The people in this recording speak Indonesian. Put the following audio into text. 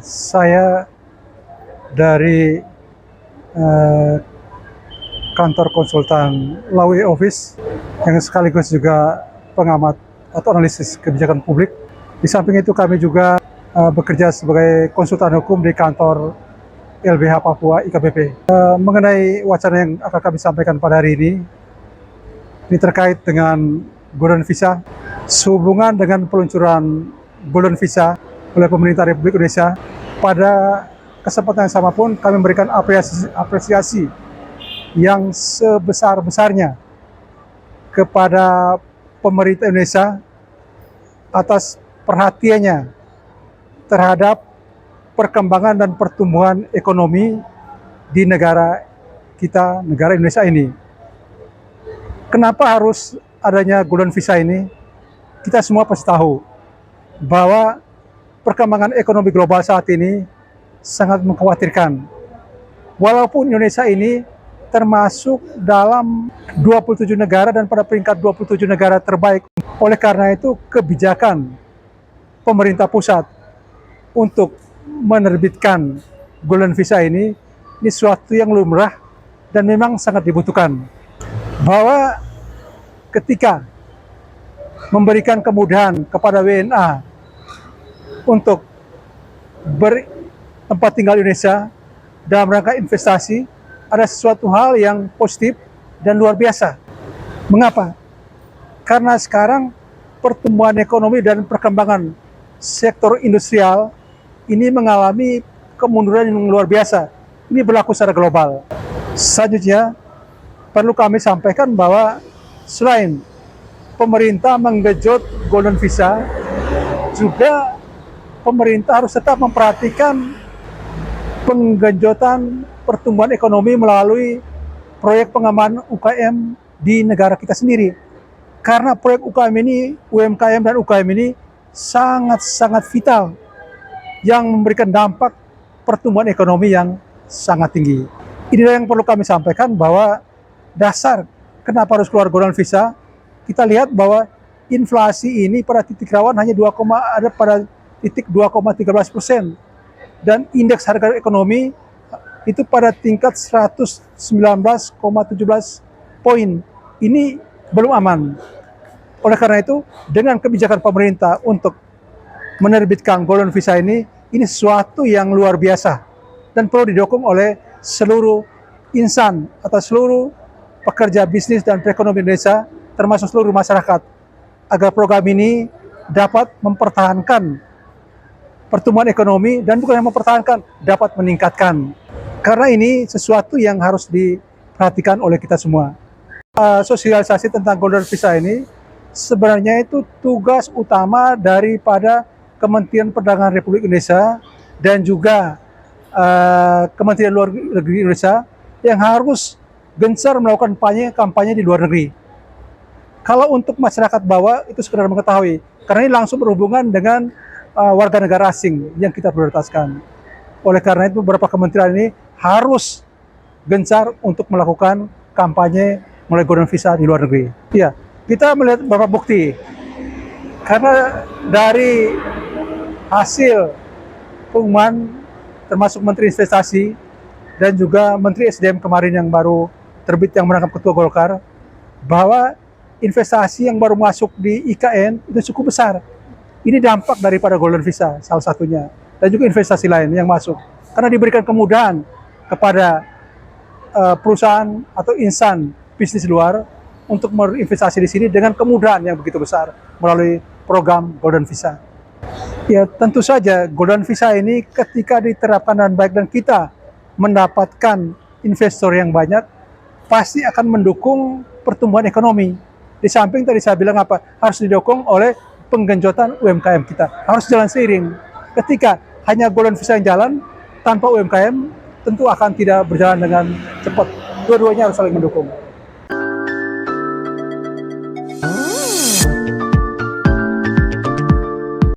Saya dari eh, kantor konsultan Lawi Office yang sekaligus juga pengamat atau analisis kebijakan publik. Di samping itu kami juga bekerja sebagai konsultan hukum di kantor LBH Papua IKBP. Mengenai wacana yang akan kami sampaikan pada hari ini terkait dengan Golden Visa, sehubungan dengan peluncuran Golden Visa oleh pemerintah Republik Indonesia. Pada kesempatan yang sama pun kami memberikan apresiasi yang sebesar-besarnya kepada pemerintah Indonesia atas perhatiannya terhadap perkembangan dan pertumbuhan ekonomi di negara kita, negara Indonesia ini. Kenapa harus adanya Golden Visa ini? Kita semua pasti tahu bahwa perkembangan ekonomi global saat ini sangat mengkhawatirkan. Walaupun Indonesia ini termasuk dalam 27 negara dan pada peringkat 27 negara terbaik. Oleh karena itu, kebijakan pemerintah pusat untuk menerbitkan Golden Visa ini suatu yang lumrah dan memang sangat dibutuhkan. Bahwa ketika memberikan kemudahan kepada WNA untuk bertempat tinggal di Indonesia dalam rangka investasi, ada sesuatu hal yang positif dan luar biasa. Mengapa? Karena sekarang pertumbuhan ekonomi dan perkembangan sektor industrial ini mengalami kemunduran yang luar biasa. Ini berlaku secara global. Selanjutnya, perlu kami sampaikan bahwa selain pemerintah menggenjot Golden Visa, juga pemerintah harus tetap memperhatikan penggenjotan pertumbuhan ekonomi melalui proyek pengembangan UKM di negara kita sendiri. Karena proyek UKM ini, UMKM dan UKM ini sangat-sangat vital yang memberikan dampak pertumbuhan ekonomi yang sangat tinggi. Inilah yang perlu kami sampaikan bahwa dasar kenapa harus keluar Golden Visa, kita lihat bahwa inflasi ini pada titik rawan hanya ada pada titik 2,13%, dan indeks harga ekonomi itu pada tingkat 119,17 poin. Ini belum aman. Oleh karena itu, dengan kebijakan pemerintah untuk menerbitkan Golden Visa ini sesuatu yang luar biasa dan perlu didukung oleh seluruh insan atau seluruh pekerja bisnis dan perekonomian Indonesia, termasuk seluruh masyarakat, agar program ini dapat mempertahankan pertumbuhan ekonomi dan bukan yang mempertahankan, dapat meningkatkan. Karena ini sesuatu yang harus diperhatikan oleh kita semua. Sosialisasi tentang Golden Visa ini sebenarnya itu tugas utama daripada Kementerian Perdagangan Republik Indonesia dan juga Kementerian Luar Negeri Indonesia yang harus gencar melakukan kampanye di luar negeri. Kalau untuk masyarakat bawah itu sekedar mengetahui, karena ini langsung berhubungan dengan warga negara asing yang kita prioritaskan. Oleh karena itu beberapa kementerian ini harus gencar untuk melakukan kampanye mulai Golden Visa di luar negeri. Ya, kita melihat beberapa bukti. Karena dari hasil pengumuman termasuk Menteri Investasi dan juga Menteri SDM kemarin yang baru terbit yang menangkap Ketua Golkar, bahwa investasi yang baru masuk di IKN itu cukup besar. Ini dampak daripada Golden Visa salah satunya, dan juga investasi lain yang masuk. Karena diberikan kemudahan kepada perusahaan atau insan bisnis luar untuk berinvestasi di sini dengan kemudahan yang begitu besar melalui program Golden Visa. Ya, tentu saja Golden Visa ini ketika diterapkan dengan baik dan kita mendapatkan investor yang banyak, pasti akan mendukung pertumbuhan ekonomi. Di samping tadi saya bilang harus didukung oleh penggenjotan UMKM kita. Harus jalan seiring. Ketika hanya Golden Visa yang jalan tanpa UMKM, tentu akan tidak berjalan dengan cepat. Dua-duanya harus saling mendukung.